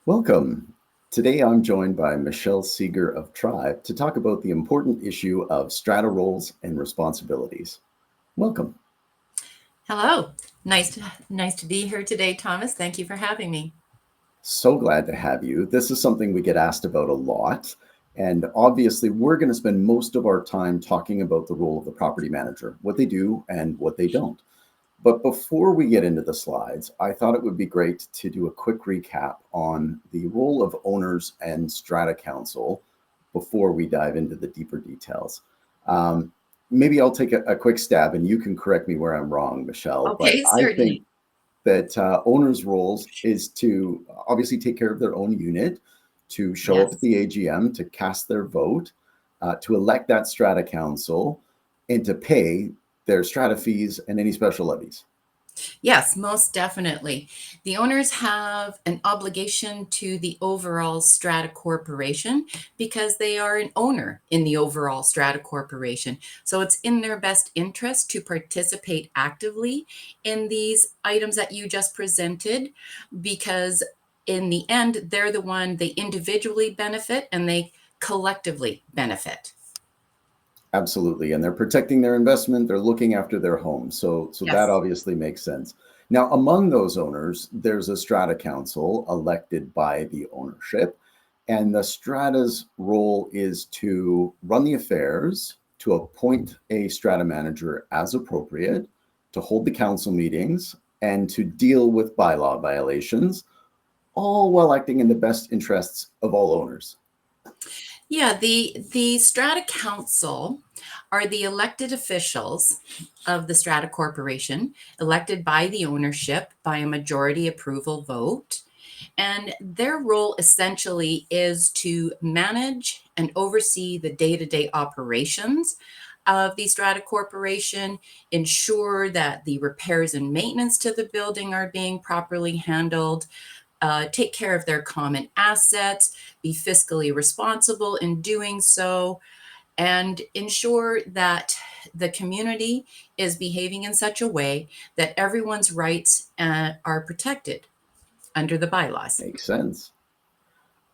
Welcome. Today I'm joined by Michelle Seager of Tribe to talk about the important issue of strata roles and responsibilities. Welcome. Hello. Nice to be here today, Thomas. Thank you for having me. So glad to have you. This is something we get asked about a lot. And obviously, we're going to spend most of our time talking about the role of the property manager, what they do and what they don't. But before we get into the slides, I thought it would be great to do a quick recap on the role of owners and strata council before we dive into the deeper details. Um, Maybe I'll take a quick stab and you can correct me where I'm wrong, Michelle, but Okay, I think certainly. that owners' roles is to obviously take care of their own unit, to show up at Yes. the AGM, to cast their vote, to elect that strata council, and to pay their strata fees and any special levies. Yes, most definitely. The owners have an obligation to the overall Strata Corporation because they are an owner in the overall Strata Corporation. So it's in their best interest to participate actively in these items that you just presented because in the end, they're the one they individually benefit and they collectively benefit. Absolutely. And they're protecting their investment. They're looking after their home. So that Yes. obviously makes sense. Now, among those owners, there's a strata council elected by the ownership. And the strata's role is to run the affairs, to appoint a strata manager as appropriate, to hold the council meetings, and to deal with bylaw violations, all while acting in the best interests of all owners. Yeah, the Strata Council are the elected officials of the Strata Corporation, elected by the ownership by a majority approval vote. And their role essentially is to manage and oversee the day-to-day operations of the Strata Corporation, ensure that the repairs and maintenance to the building are being properly handled, take care of their common assets, be fiscally responsible in doing so, and ensure that the community is behaving in such a way that everyone's rights are protected under the bylaws. Makes sense.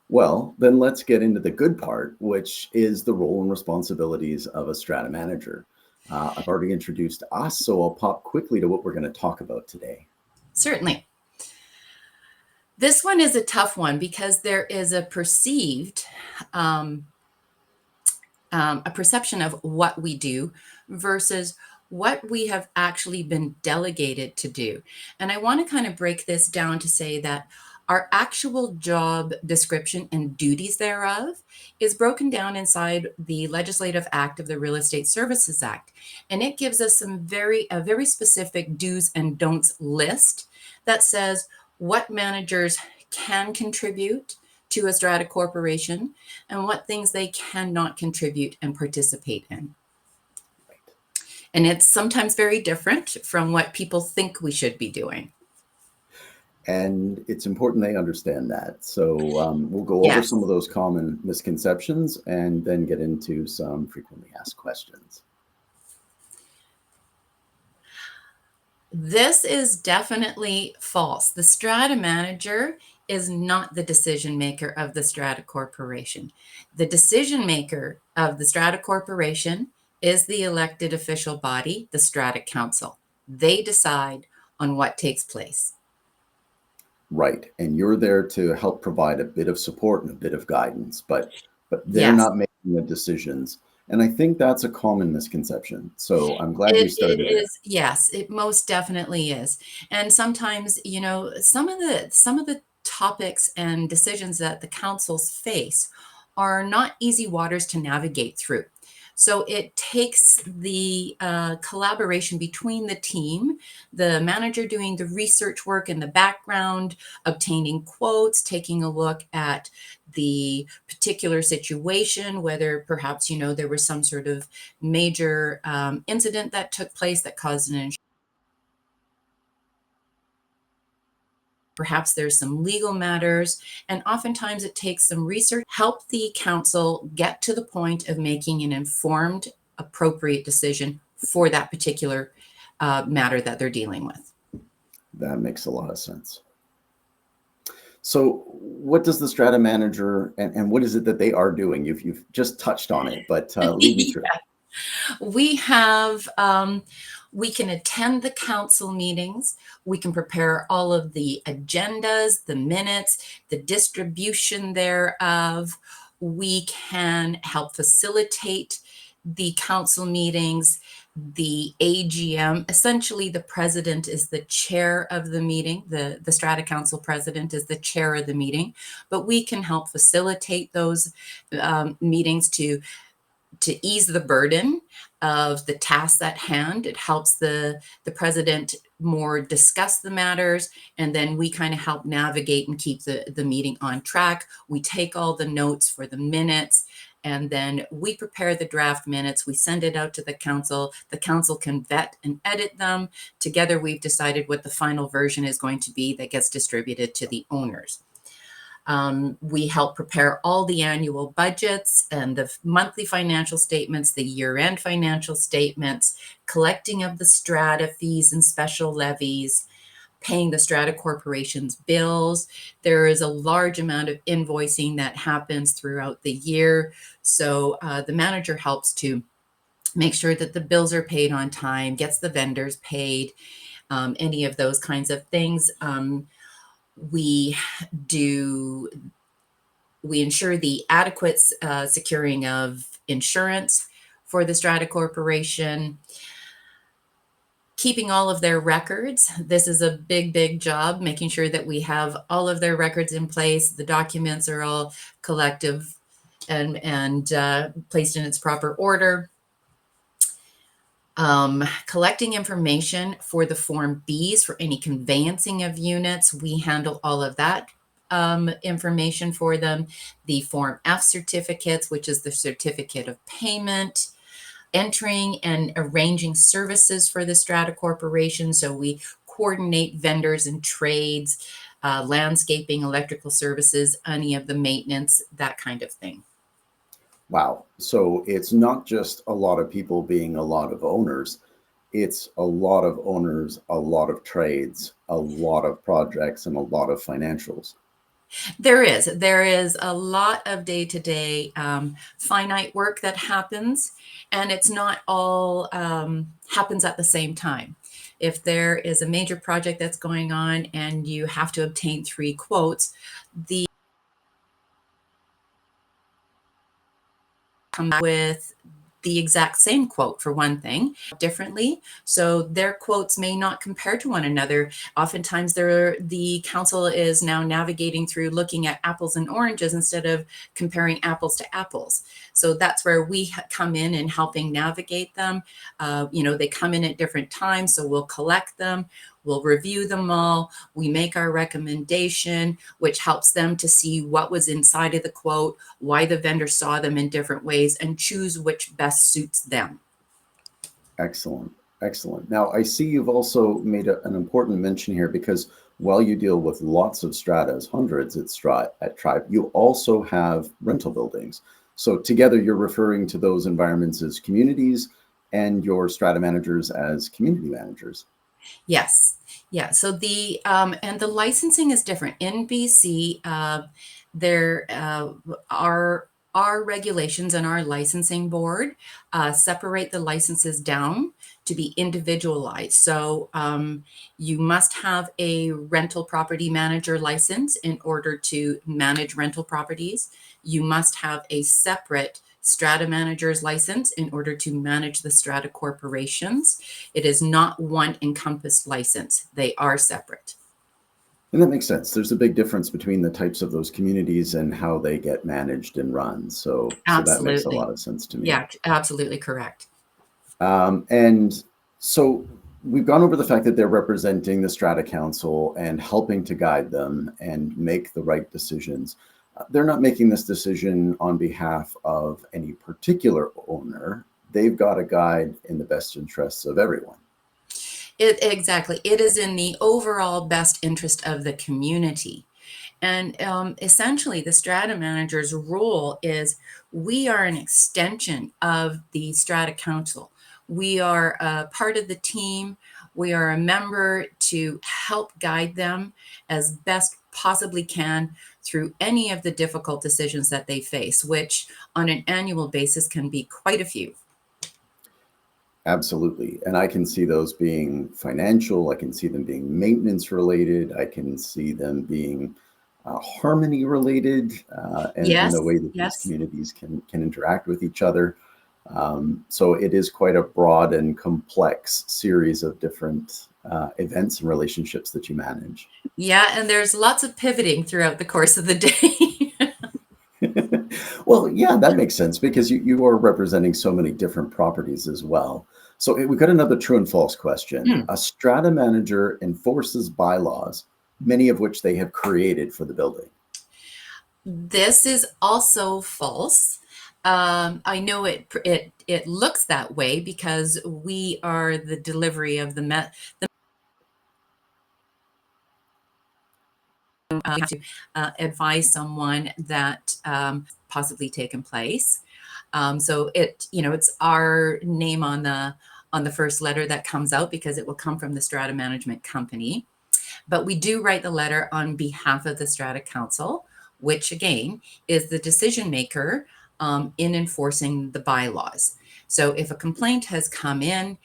Well, then let's get into the good part, which is the role and responsibilities of a strata manager. I've already introduced us, so I'll pop quickly to what we're going to talk about today. Certainly. This one is a tough one because there is um, a perception of what we do versus what we have actually been delegated to do. And I want to kind of break this down to say that our actual job description and duties thereof is broken down inside the legislative act of the Real Estate Services Act. And it gives us a very specific do's and don'ts list that says what managers can contribute to a strata corporation and what things they cannot contribute and participate in. And it's sometimes very different from what people think we should be doing. And it's important they understand that. So we'll go over some Yes. of those common misconceptions and then get into some frequently asked questions. This is definitely false. The strata manager is not the decision maker of the strata corporation. The decision maker of the strata corporation is the elected official body, the strata council. They decide on what takes place. Right. And you're there to help provide a bit of support and a bit of guidance, but they're Yes. not making the decisions. And I think that's a common misconception. So I'm glad you It started there. is, yes, it most definitely is. And sometimes, some of the topics and decisions that the councils face are not easy waters to navigate through. So it takes the collaboration between the team, the manager doing the research work in the background, obtaining quotes, taking a look at the particular situation, whether perhaps, there was some sort of major incident that took place that caused an insurance. Perhaps there's some legal matters, and oftentimes it takes some research, help the council get to the point of making an informed, appropriate decision for that particular matter that they're dealing with. That makes a lot of sense. So what does the strata manager and what is it that they are doing? You've just touched on it, but lead me through. Yeah. We have, we can attend the council meetings. We can prepare all of the agendas, the minutes, the distribution thereof. We can help facilitate the council meetings, the AGM. Essentially, the president is the chair of the meeting. The Strata Council president is the chair of the meeting, but we can help facilitate those meetings to ease the burden of the tasks at hand. It helps the president more discuss the matters, and then we kind of help navigate and keep the meeting on track. We take all the notes for the minutes, and then we prepare the draft minutes. We send it out to the council. The council can vet and edit them. Together, we've decided what the final version is going to be that gets distributed to the owners. We help prepare all the annual budgets and the monthly financial statements, the year-end financial statements, collecting of the strata fees and special levies, paying the strata corporation's bills. There is a large amount of invoicing that happens throughout the year. So the manager helps to make sure that the bills are paid on time, gets the vendors paid, any of those kinds of things. We do we ensure the adequate securing of insurance for the Strata Corporation, keeping all of their records. This is a big job, making sure that we have all of their records in place. The documents are all collective and placed in its proper order. Collecting information for the Form Bs for any conveyancing of units. We handle all of that information for them. The Form F certificates, which is the certificate of payment. Entering and arranging services for the Strata Corporation. So we coordinate vendors and trades, landscaping, electrical services, any of the maintenance, that kind of thing. Wow. So it's not just a lot of people being a lot of owners. It's a lot of owners, a lot of trades, a lot of projects, and a lot of financials. There is a lot of day-to-day finite work that happens, and it's not all happens at the same time. If there is a major project that's going on and you have to obtain 3 quotes, the come with the exact same quote for one thing differently. So their quotes may not compare to one another. Oftentimes the council is now navigating through looking at apples and oranges instead of comparing apples to apples. So that's where we come in and helping navigate them. They come in at different times, so we'll collect them. We'll review them all. We make our recommendation, which helps them to see what was inside of the quote, why the vendor saw them in different ways, and choose which best suits them. Excellent. Excellent. Now, I see you've also made an important mention here because while you deal with lots of stratas, hundreds at Tribe, you also have rental buildings. So together you're referring to those environments as communities and your strata managers as community managers. Yes. Yeah. So the and the licensing is different in BC. There are our regulations and our licensing board separate the licenses down to be individualized. So you must have a rental property manager license in order to manage rental properties. You must have a separate strata manager's license in order to manage the strata corporations. It is not one encompassed license. They are separate. And that makes sense. There's a big difference between the types of those communities and how they get managed and run. So that makes a Absolutely. lot of sense to me. Yeah, absolutely correct. And so we've gone over the fact that they're representing the Strata Council and helping to guide them and make the right decisions. They're not making this decision on behalf of any particular owner. They've got to guide in the best interests of everyone. Exactly. It is in the overall best interest of the community. And essentially, the strata manager's role is we are an extension of the strata council. We are a part of the team. We are a member to help guide them as best possibly can through any of the difficult decisions that they face, which on an annual basis can be quite a few. Absolutely. And I can see those being financial. I can see them being maintenance related. I can see them being harmony related, and in Yes, the way that these yes. communities can interact with each other. So it is quite a broad and complex series of different events and relationships that you manage. Yeah, and there's lots of pivoting throughout the course of the day. Well, yeah, that makes sense because you are representing so many different properties as well. So we've got another true and false question. Hmm. A strata manager enforces bylaws, many of which they have created for the building. This is also false. I know it looks that way because we are the delivery of the to advise someone that possibly taken place. So it's our name on the first letter that comes out because it will come from the Strata Management Company. But we do write the letter on behalf of the Strata Council, which again is the decision maker in enforcing the bylaws. So if a complaint has come in,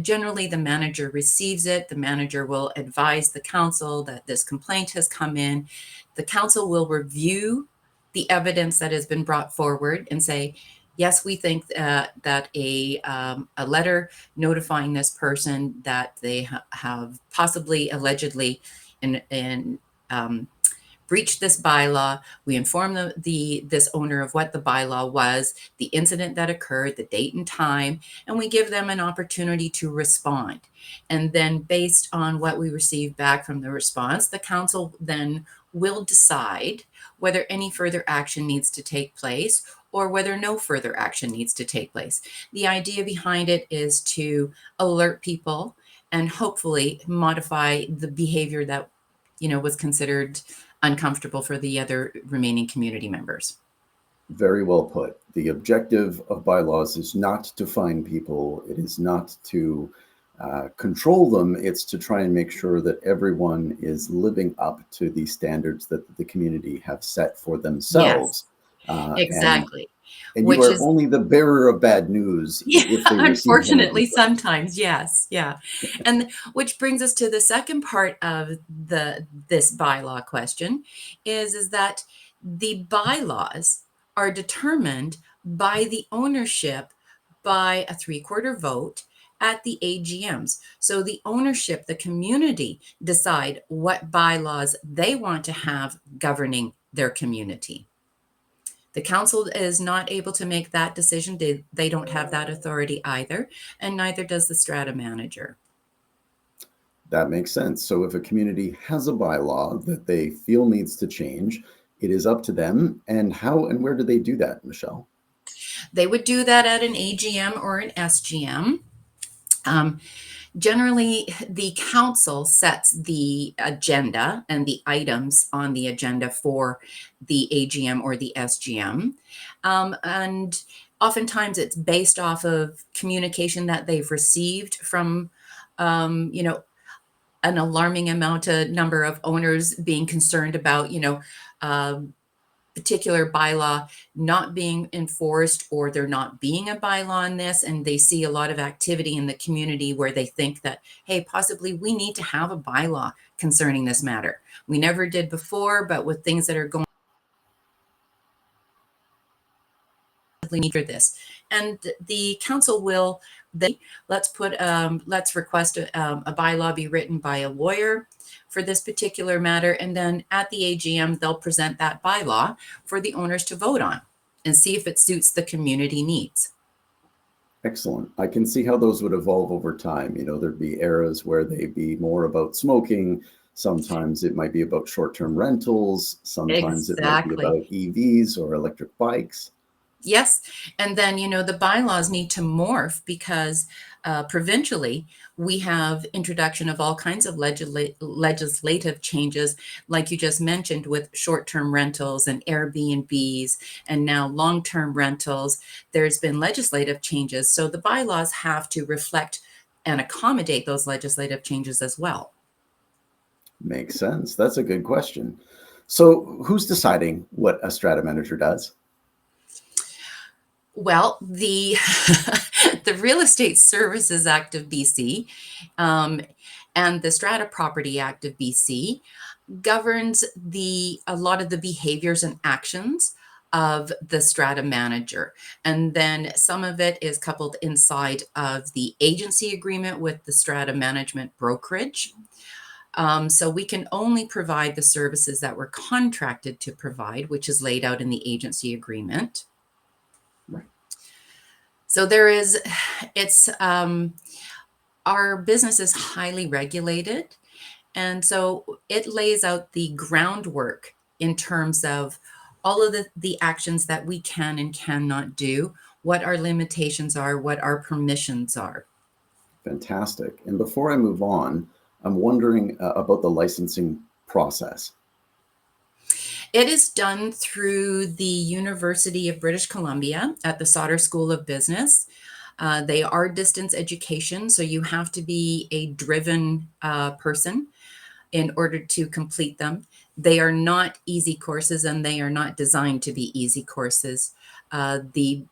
generally the manager receives it. The manager will advise the council that this complaint has come in. The council will review the evidence that has been brought forward and say, yes, we think that a letter notifying this person that they have possibly allegedly in breached this bylaw. We inform this owner of what the bylaw was, the incident that occurred, the date and time, and we give them an opportunity to respond. And then based on what we receive back from the response, the council then will decide whether any further action needs to take place or whether no further action needs to take place. The idea behind it is to alert people and hopefully modify the behavior that was considered uncomfortable for the other remaining community members. Very well put. The objective of bylaws is not to fine people. It is not to control them. It's to try and make sure that everyone is living up to the standards that the community have set for Yes, themselves. Uh, and exactly. and you Which are is, only the bearer of bad news yeah, if they receive one of unfortunately, these letters. sometimes, yes, yeah. And which brings us to the second part of this bylaw question is that the bylaws are determined by the ownership by a three-quarter vote at the AGMs. So the ownership, the community decide what bylaws they want to have governing their community. The council is not able to make that decision. They don't have that authority either, and neither does the strata manager. That makes sense. So if a community has a bylaw that they feel needs to change, it is up to them. And how and where do they do that, Michelle? They would do that at an AGM or an SGM. Um, Generally, the council sets the agenda and the items on the agenda for the AGM or the SGM. And oftentimes it's based off of communication that they've received from, an alarming amount of number of owners being concerned about, um, particular bylaw not being enforced or there not being a bylaw on this, and they see a lot of activity in the community where they think that, hey, possibly we need to have a bylaw concerning this matter. We never did before, but with things that are going need for this, and the council will let's request a bylaw be written by a lawyer for this particular matter, and then at the AGM they'll present that bylaw for the owners to vote on and see if it suits the community needs. Excellent. I can see how those would evolve over time. There'd be eras where they'd be more about smoking. Sometimes it might be about short-term rentals. Sometimes it might be Exactly. about EVs or electric bikes. Yes. And then, the bylaws need to morph because provincially, we have introduction of all kinds of legislative changes, like you just mentioned, with short-term rentals and Airbnbs, and now long-term rentals. There's been legislative changes. So the bylaws have to reflect and accommodate those legislative changes as well. Makes sense. That's a good question. So, who's deciding what a strata manager does? Well, the the Real Estate Services Act of BC um, and the Strata Property Act of BC governs a lot of the behaviors and actions of the strata manager. And then some of it is coupled inside of the agency agreement with the strata management brokerage. So we can only provide the services that we're contracted to provide, which is laid out in the agency agreement. Right. So it's our business is highly regulated. And so it lays out the groundwork in terms of all of the actions that we can and cannot do, what our limitations are, what our permissions are. Fantastic. And before I move on, I'm wondering about the licensing process. It is done through the University of British Columbia at the Sauder School of Business. They are distance education, so you have to be a driven person in order to complete them. They are not easy courses, and they are not designed to be easy courses. The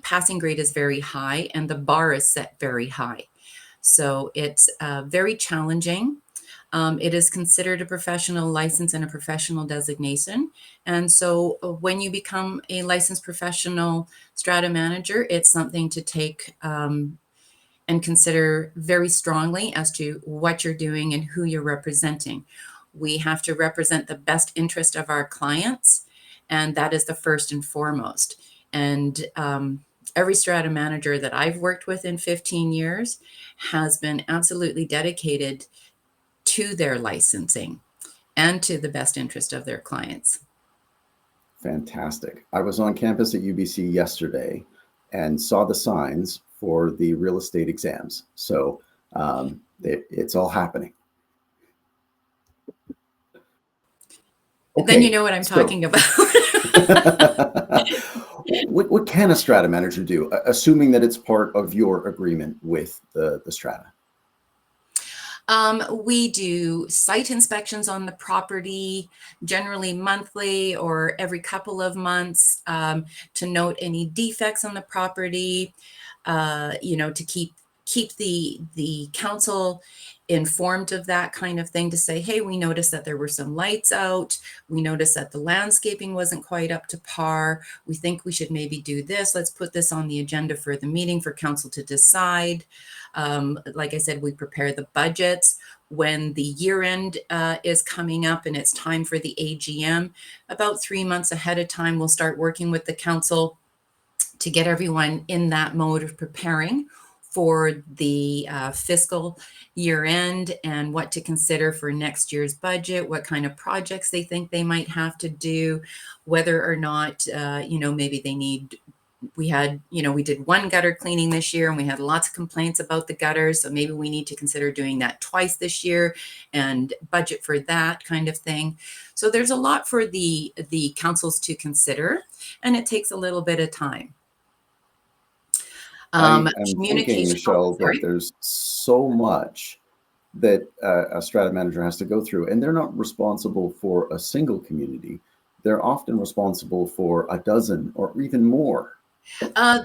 passing grade is very high, and the bar is set very high. So it's very challenging. It is considered a professional license and a professional designation. And so when you become a licensed professional strata manager, it's something to take and consider very strongly as to what you're doing and who you're representing. We have to represent the best interest of our clients, and that is the first and foremost. And every strata manager that I've worked with in 15 years has been absolutely dedicated to their licensing and to the best interest of their clients. Fantastic. I was on campus at UBC yesterday and saw the signs for the real estate exams. So it's all happening. Then you Okay, know what I'm so talking about. what can a strata manager do, assuming that it's part of your agreement with the strata? We do site inspections on the property, generally monthly or every couple of months, to note any defects on the property, to keep the council informed of that kind of thing, to say, hey, we noticed that there were some lights out. We noticed that the landscaping wasn't quite up to par. We think we should maybe do this. Let's put this on the agenda for the meeting for council to decide. Like I said, we prepare the budgets. When the year end is coming up and it's time for the AGM, about 3 months ahead of time, we'll start working with the council to get everyone in that mode of preparing for the fiscal year end and what to consider for next year's budget, what kind of projects they think they might have to do, whether or not, maybe they need. We did one gutter cleaning this year and we had lots of complaints about the gutters. So maybe we need to consider doing that twice this year and budget for that kind of thing. So there's a lot for the councils to consider, and it takes a little bit of time. I am thinking, Communication. Oh, Michelle, that sorry. there's so much that a strata manager has to go through, and they're not responsible for a single community. They're often responsible for a dozen or even more.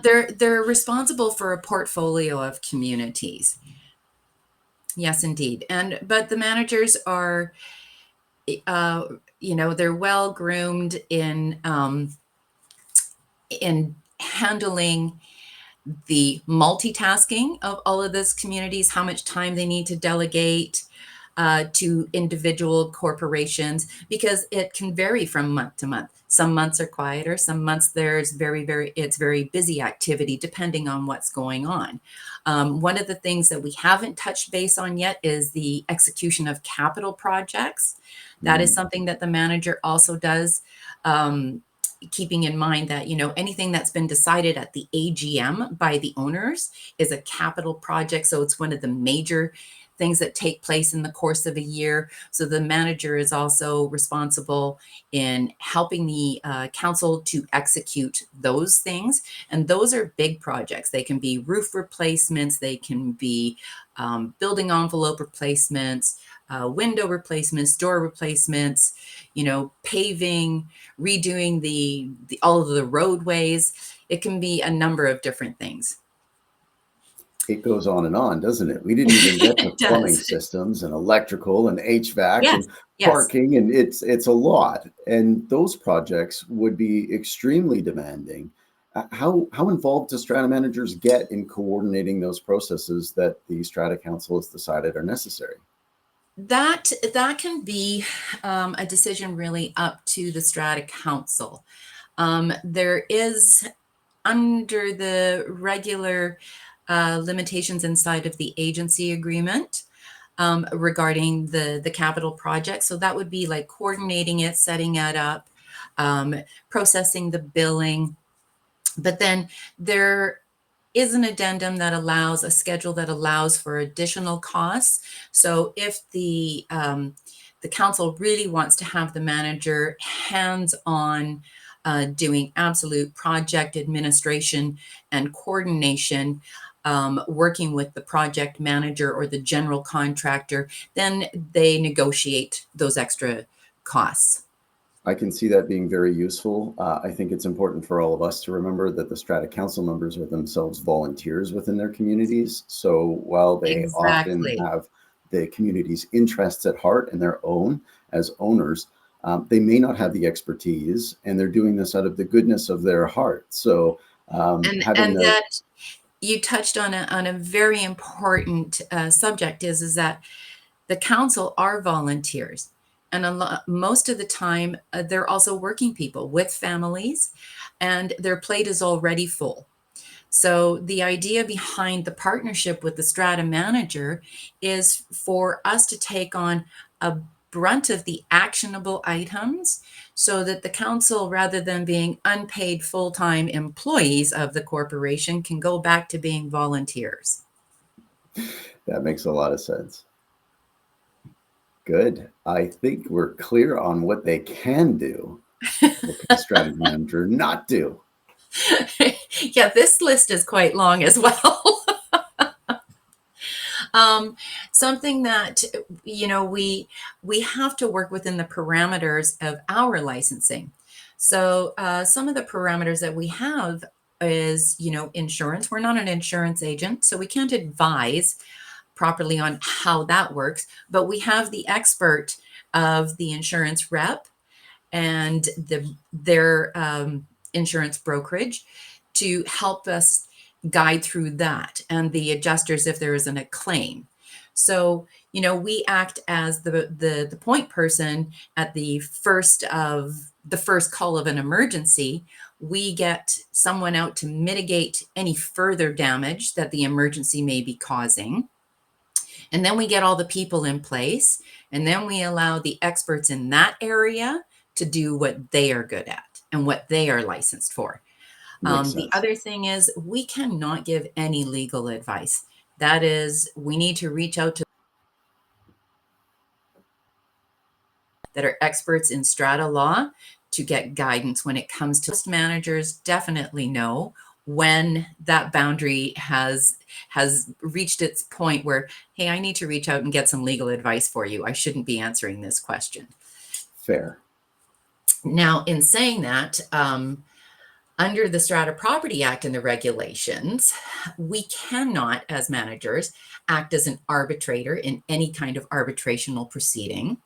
They're responsible for a portfolio of communities. Yes, indeed. But the managers are, they're well groomed in handling the multitasking of all of those communities, how much time they need to delegate to individual corporations, because it can vary from month to month. Some months are quieter, some months there's it's very busy activity depending on what's going on. One of the things that we haven't touched base on yet is the execution of capital projects. That is Mm. something that the manager also does. Keeping in mind that anything that's been decided at the AGM by the owners is a capital project, so it's one of the major things that take place in the course of a year. So the manager is also responsible in helping the council to execute those things, and those are big projects. They can be roof replacements, they can be building envelope replacements, window replacements, door replacements, paving, redoing all of the roadways. It can be a number of different things. It goes on, doesn't it? We didn't even get to It plumbing does. systems and electrical and HVAC Yes. and Yes. parking, and it's a lot. And those projects would be extremely demanding. How involved do strata managers get in coordinating those processes that the strata council has decided are necessary? That can be a decision really up to the strata council. There is, under the regular limitations inside of the agency agreement, regarding the capital project. So that would be like coordinating it, setting it up, um, processing the billing. But then there is an addendum that allows a schedule that allows for additional costs. So if the council really wants to have the manager hands-on, doing absolute project administration and coordination, working with the project manager or the general contractor, then they negotiate those extra costs. I can see that being very useful. I think it's important for all of us to remember that the strata council members are themselves volunteers within their communities. So while they often Exactly. have the community's interests at heart and their own as owners, they may not have the expertise, and they're doing this out of the goodness of their heart. So having And the that you touched on a very important subject is that the council are volunteers, and most of the time they're also working people with families, and their plate is already full. So the idea behind the partnership with the strata manager is for us to take on a brunt of the actionable items, so that the council, rather than being unpaid full-time employees of the corporation, can go back to being volunteers. That makes a lot of sense. Good. I think we're clear on what they can do. What can a strategy manager not do? Yeah, this list is quite long as well. um, Something that we have to work within the parameters of our licensing. So some of the parameters that we have is, insurance. We're not an insurance agent, so we can't advise properly on how that works, but we have the expert of the insurance rep and their insurance brokerage to help us guide through that, and the adjusters if there isn't a claim. So we act as the point person at the first call of an emergency. We get someone out to mitigate any further damage that the emergency may be causing, and then we get all the people in place, and then we allow the experts in that area to do what they are good at and what they are licensed for. Makes The sense. other thing is, we cannot give any legal advice. That is, we need to reach out to that are experts in strata law to get guidance when it comes to managers. Definitely know when that boundary has reached its point where, hey, I need to reach out and get some legal advice for you. I shouldn't be answering this question. Fair. Now, in saying that, under the Strata Property Act and the regulations, we cannot, as managers, act as an arbitrator in any kind of arbitrational proceeding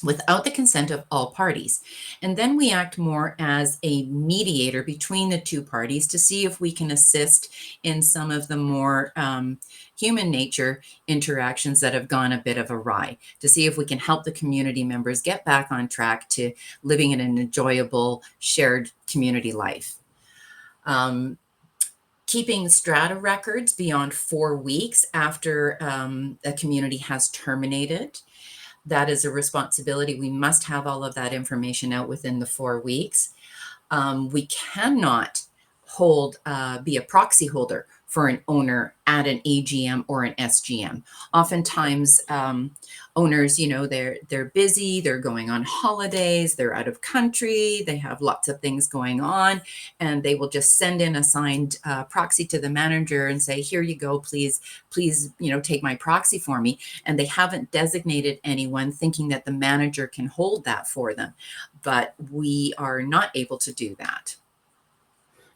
without the consent of all parties. And then we act more as a mediator between the two parties to see if we can assist in some of the more human nature interactions that have gone a bit of awry, to see if we can help the community members get back on track to living in an enjoyable shared community life. Keeping strata records beyond 4 weeks after a community has terminated, that is a responsibility. We must have all of that information out within the 4 weeks. We cannot be a proxy holder for an owner at an AGM or an SGM. Oftentimes, owners, they're busy, they're going on holidays, they're out of country, they have lots of things going on, and they will just send in a signed proxy to the manager and say, "Here you go, please, take my proxy for me." And they haven't designated anyone, thinking that the manager can hold that for them. But we are not able to do that.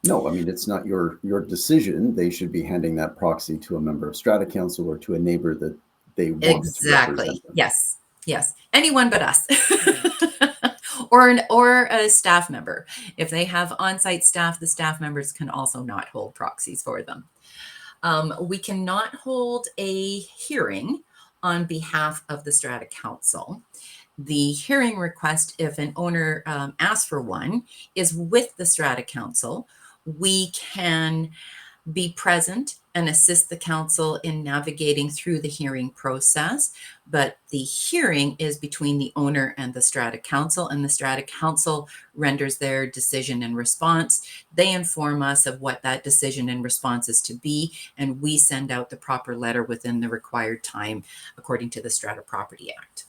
No, I mean, it's not your decision. They should be handing that proxy to a member of Strata Council or to a neighbor that they want to Exactly. represent them. Yes. Yes. Anyone but us. or a staff member. If they have on-site staff, the staff members can also not hold proxies for them. We cannot hold a hearing on behalf of the Strata Council. The hearing request, if an owner asks for one, is with the Strata Council. We can be present and assist the council in navigating through the hearing process. But the hearing is between the owner and the Strata Council, and the Strata Council renders their decision and response. They inform us of what that decision and response is to be, and we send out the proper letter within the required time according to the Strata Property Act.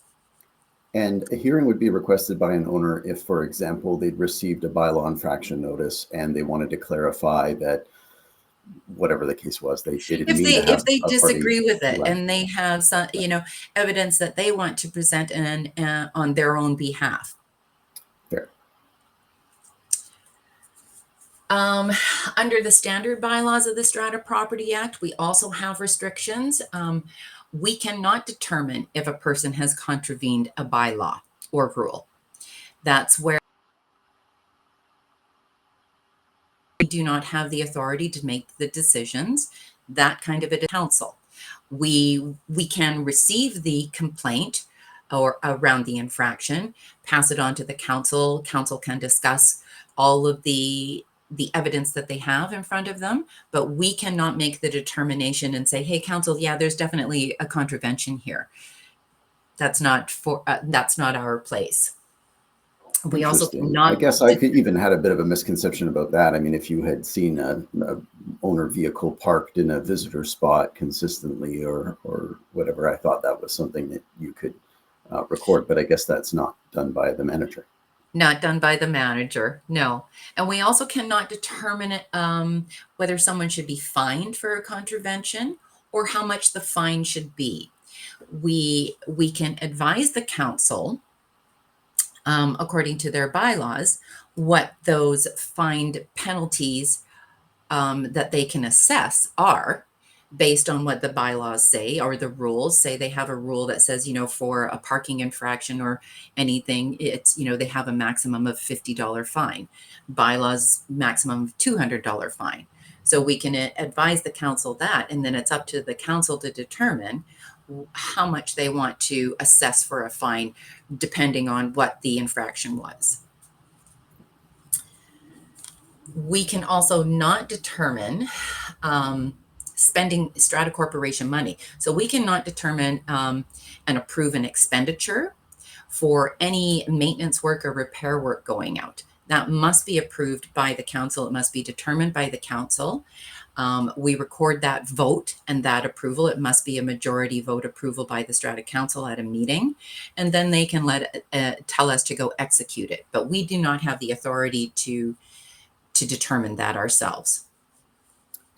And a hearing would be requested by an owner if, for example, they'd received a bylaw infraction notice and they wanted to clarify that whatever the case was, they didn't mean to If have they a party. disagree with it, Right. and they have some, evidence that they want to present on their own behalf. Fair. Under the standard bylaws of the Strata Property Act, we also have restrictions. We cannot determine if a person has contravened a bylaw or rule. That's where we do not have the authority to make the decisions. That kind of a council. We can receive the complaint or around the infraction, pass it on to the council. Council can discuss all of the evidence that they have in front of them, but we cannot make the determination and say, "Hey, council, yeah, there's definitely a contravention here." That's not our place. We also Interesting. I cannot. guess I could even had a bit of a misconception about that. I mean, if you had seen a owner vehicle parked in a visitor spot consistently or whatever, I thought that was something that you could record, but I guess that's not done by the manager. Not done by the manager, no. And we also cannot determine whether someone should be fined for a contravention or how much the fine should be. We can advise the council, according to their bylaws, what those fined penalties that they can assess are, based on what the bylaws say or the rules say. They have a rule that says, for a parking infraction or anything, it's, they have a maximum of $50 fine. Bylaws maximum of $200 fine. So we can advise the council that, and then it's up to the council to determine how much they want to assess for a fine, depending on what the infraction was. We can also not determine spending Strata Corporation money. So we cannot determine and approve an expenditure for any maintenance work or repair work going out. That must be approved by the council. It must be determined by the council. We record that vote and that approval. It must be a majority vote approval by the Strata Council at a meeting, and then they can tell us to go execute it. But we do not have the authority to determine that ourselves.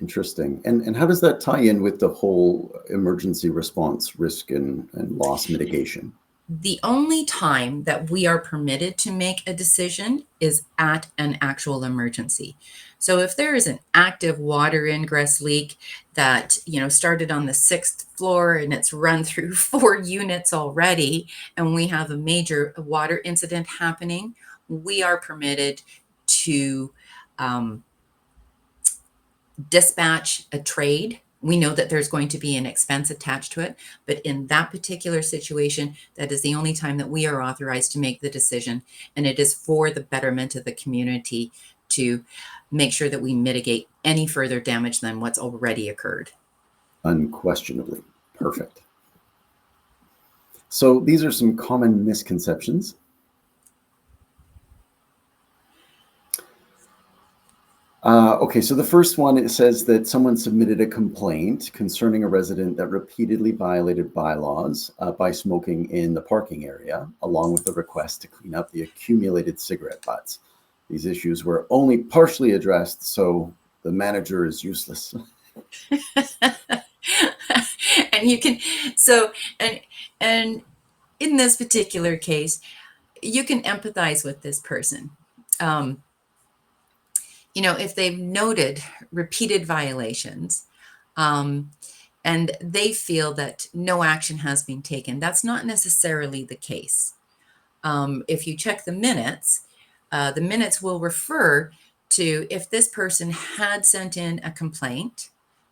Interesting. And how does that tie in with the whole emergency response risk and loss mitigation? The only time that we are permitted to make a decision is at an actual emergency. So if there is an active water ingress leak that, started on the 6th floor and it's run through 4 units already, and we have a major water incident happening, we are permitted to dispatch a trade. We know that there's going to be an expense attached to it, but in that particular situation, that is the only time that we are authorized to make the decision, and it is for the betterment of the community to make sure that we mitigate any further damage than what's already occurred. Unquestionably. Perfect. So these are some common misconceptions. Okay. Okay, so the first one, it says that someone submitted a complaint concerning a resident that repeatedly violated bylaws by smoking in the parking area, along with a request to clean up the accumulated cigarette butts. These issues were only partially addressed, so the manager is useless. And you can, so, and in this particular case, you can empathize with this person. Um, if they've noted repeated violations, um, and they feel that no action has been taken, that's not necessarily the case. If you check the minutes will refer to if this person had sent in a complaint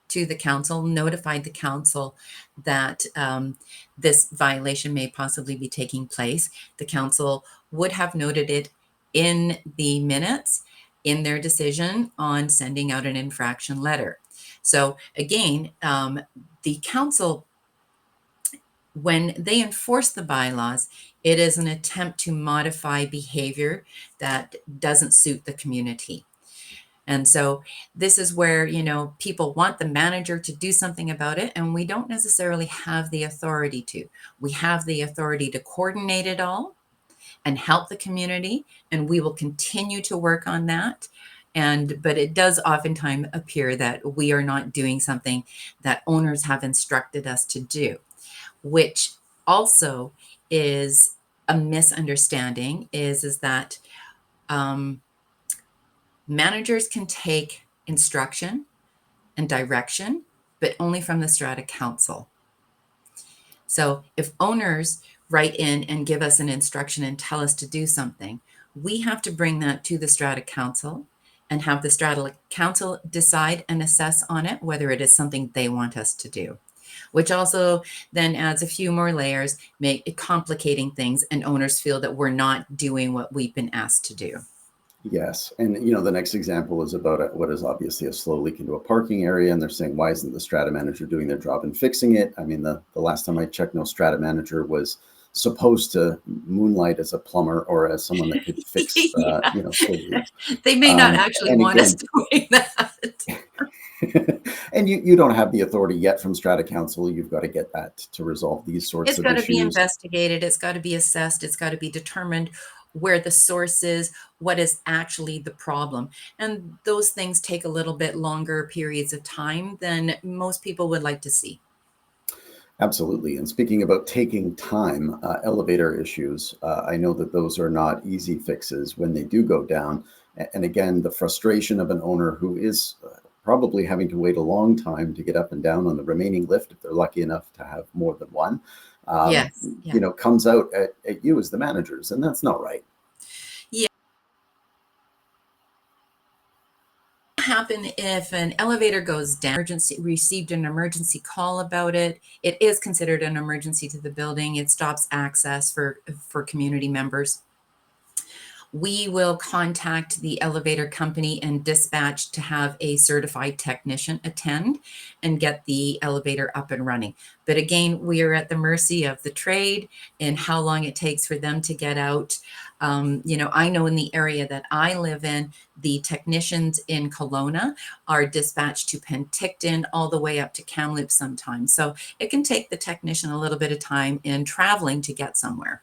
to the council, notified the council that this violation may possibly be taking place. The council would have noted it in the minutes in their decision on sending out an infraction letter. So again, the council, when they enforce the bylaws, it is an attempt to modify behavior that doesn't suit the community. And so this is where, people want the manager to do something about it, and we don't necessarily have the authority to. We have the authority to coordinate it all and help the community, and we will continue to work on that. But it does oftentimes appear that we are not doing something that owners have instructed us to do, which also is a misunderstanding, is that managers can take instruction and direction, but only from the Strata Council. So if owners write in and give us an instruction and tell us to do something, we have to bring that to the Strata Council and have the Strata Council decide and assess on it whether it is something they want us to do, which also then adds a few more layers, make it complicating things, and owners feel that we're not doing what we've been asked to do. Yes. And, the next example is about what is obviously a slow leak into a parking area. And they're saying, why isn't the strata manager doing their job and fixing it? I mean, the last time I checked, no strata manager was supposed to moonlight as a plumber or as someone that could fix, Yeah. slow leaks. They may not actually And want us again, doing that. and you don't have the authority yet from Strata Council. You've got to get that to resolve these sorts It's of got to be issues. investigated. It's got to be assessed. It's got to be determined where the source is, what is actually the problem. And those things take a little bit longer periods of time than most people would like to see. Absolutely. And speaking about taking time, elevator issues, I know that those are not easy fixes when they do go down. And again, the frustration of an owner who is probably having to wait a long time to get up and down on the remaining lift, if they're lucky enough to have more than one, Yes. Yeah. Comes out at you as the managers. And that's not right. Yeah. Happen if an elevator goes down, received an emergency call about it, it is considered an emergency to the building. It stops access for community members. We will contact the elevator company and dispatch to have a certified technician attend and get the elevator up and running. But again, we are at the mercy of the trade and how long it takes for them to get out. I know in the area that I live in, the technicians in Kelowna are dispatched to Penticton all the way up to Kamloops sometimes. So it can take the technician a little bit of time in traveling to get somewhere.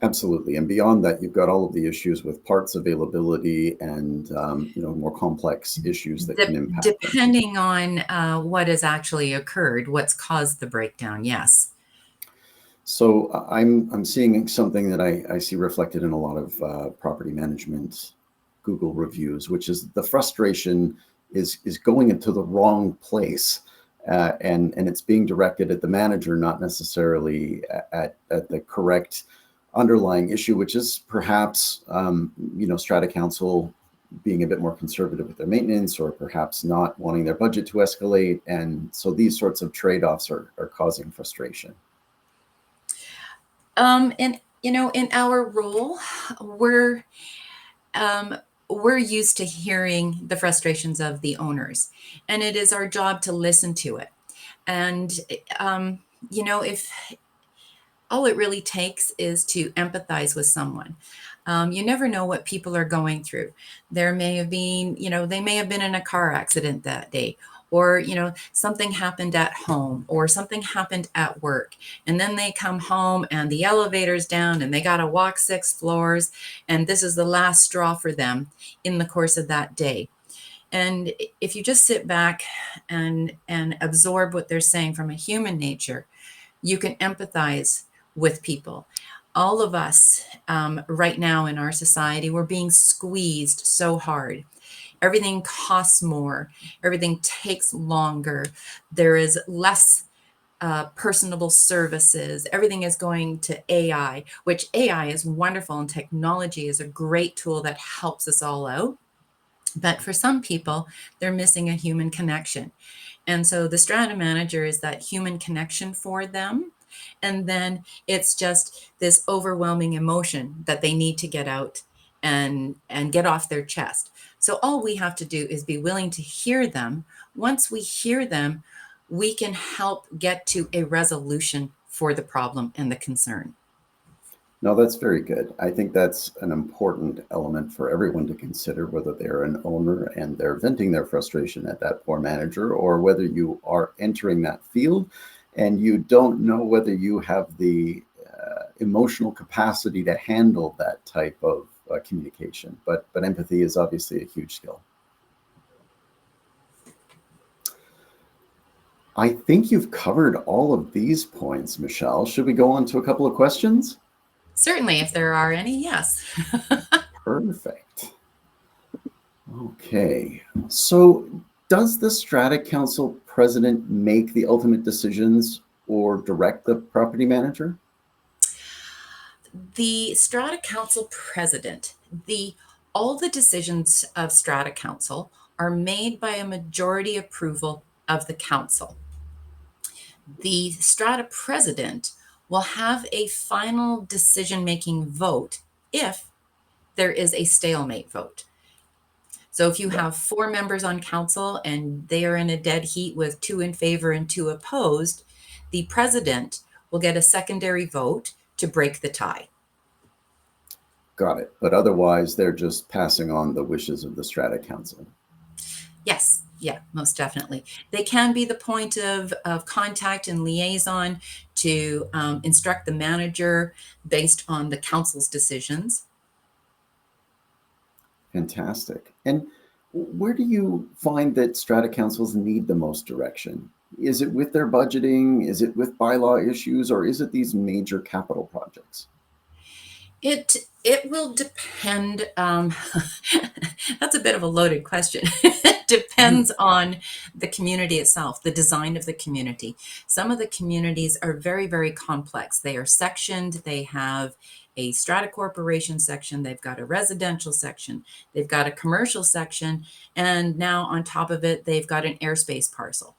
Absolutely. And beyond that, you've got all of the issues with parts availability and, more complex issues that can impact them. Depending on what has actually occurred, what's caused the breakdown, yes. So I'm seeing something that I see reflected in a lot of property management Google reviews, which is the frustration is going into the wrong place, and it's being directed at the manager, not necessarily at the correct underlying issue, which is perhaps Strata Council being a bit more conservative with their maintenance, or perhaps not wanting their budget to escalate, and so these sorts of trade-offs are causing frustration. And in our role, we're used to hearing the frustrations of the owners, and it is our job to listen to it. And if All it really takes is to empathize with someone. You never know what people are going through. There may have been, they may have been in a car accident that day, or, something happened at home, or something happened at work. And then they come home and the elevator's down and they got to walk 6 floors. And this is the last straw for them in the course of that day. And if you just sit back and absorb what they're saying from a human nature, you can empathize with people. All of us right now in our society, we're being squeezed so hard. Everything costs more. Everything takes longer. There is less personable services. Everything is going to AI, which AI is wonderful, and technology is a great tool that helps us all out. But for some people, they're missing a human connection. And so the strata manager is that human connection for them. And then it's just this overwhelming emotion that they need to get out and get off their chest. So all we have to do is be willing to hear them. Once we hear them, we can help get to a resolution for the problem and the concern. No, that's very good. I think that's an important element for everyone to consider, whether they're an owner and they're venting their frustration at that poor manager, or whether you are entering that field and you don't know whether you have the emotional capacity to handle that type of communication. But empathy is obviously a huge skill. I think you've covered all of these points, Michelle. Should we go on to a couple of questions? Certainly, if there are any, yes. Perfect. Okay. So, does the Strata Council president make the ultimate decisions or direct the property manager? The Strata Council president, all the decisions of Strata Council are made by a majority approval of the council. The Strata president will have a final decision-making vote if there is a stalemate vote. So if you have 4 members on council and they are in a dead heat with 2 in favor and 2 opposed, the president will get a secondary vote to break the tie. Got it. But otherwise, they're just passing on the wishes of the Strata Council. Yes, yeah, most definitely. They can be the point of contact and liaison to instruct the manager based on the council's decisions. Fantastic. And where do you find that Strata Councils need the most direction? Is it with their budgeting? Is it with bylaw issues? Or is it these major capital projects? It will depend. That's a bit of a loaded question. It depends on the community itself, the design of the community. Some of the communities are very, very complex. They are sectioned. They have a strata corporation section. They've got a residential section. They've got a commercial section. And now on top of it, they've got an airspace parcel.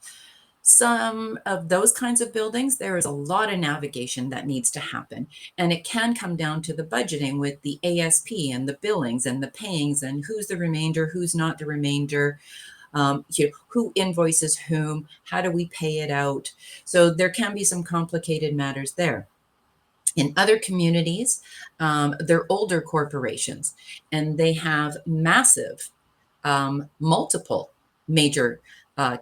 Some of those kinds of buildings, there is a lot of navigation that needs to happen. And it can come down to the budgeting with the ASP and the billings and the payings and who's the remainder, who's not the remainder, who invoices whom, how do we pay it out? So there can be some complicated matters there. In other communities, they're older corporations and they have massive, multiple major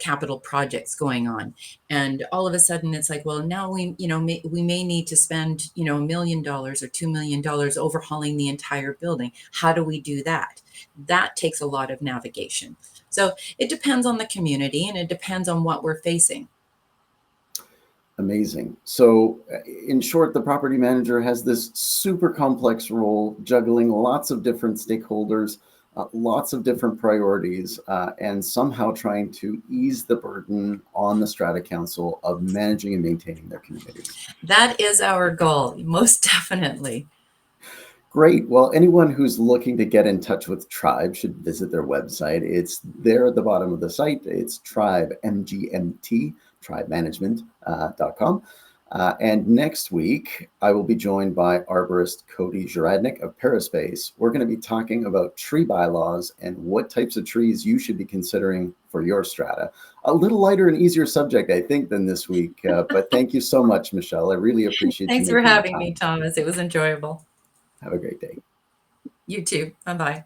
capital projects going on, and all of a sudden it's like, well, now we may need to spend $1 million or $2 million overhauling the entire building. How do we do that? That takes a lot of navigation. So it depends on the community and it depends on what we're facing. Amazing. So, in short, the property manager has this super complex role, juggling lots of different stakeholders, lots of different priorities, and somehow trying to ease the burden on the Strata Council of managing and maintaining their communities. That is our goal, most definitely. Great. Well, anyone who's looking to get in touch with Tribe should visit their website. It's there at the bottom of the site. It's Tribe, MGMT, tribemanagement.com. And next week, I will be joined by arborist Cody Juradnik of Paraspace. We're going to be talking about tree bylaws and what types of trees you should be considering for your strata. A little lighter and easier subject, I think, than this week. But thank you so much, Michelle. I really appreciate you Thanks for making the having me, time. Thomas. It was enjoyable. Have a great day. You too. Bye bye.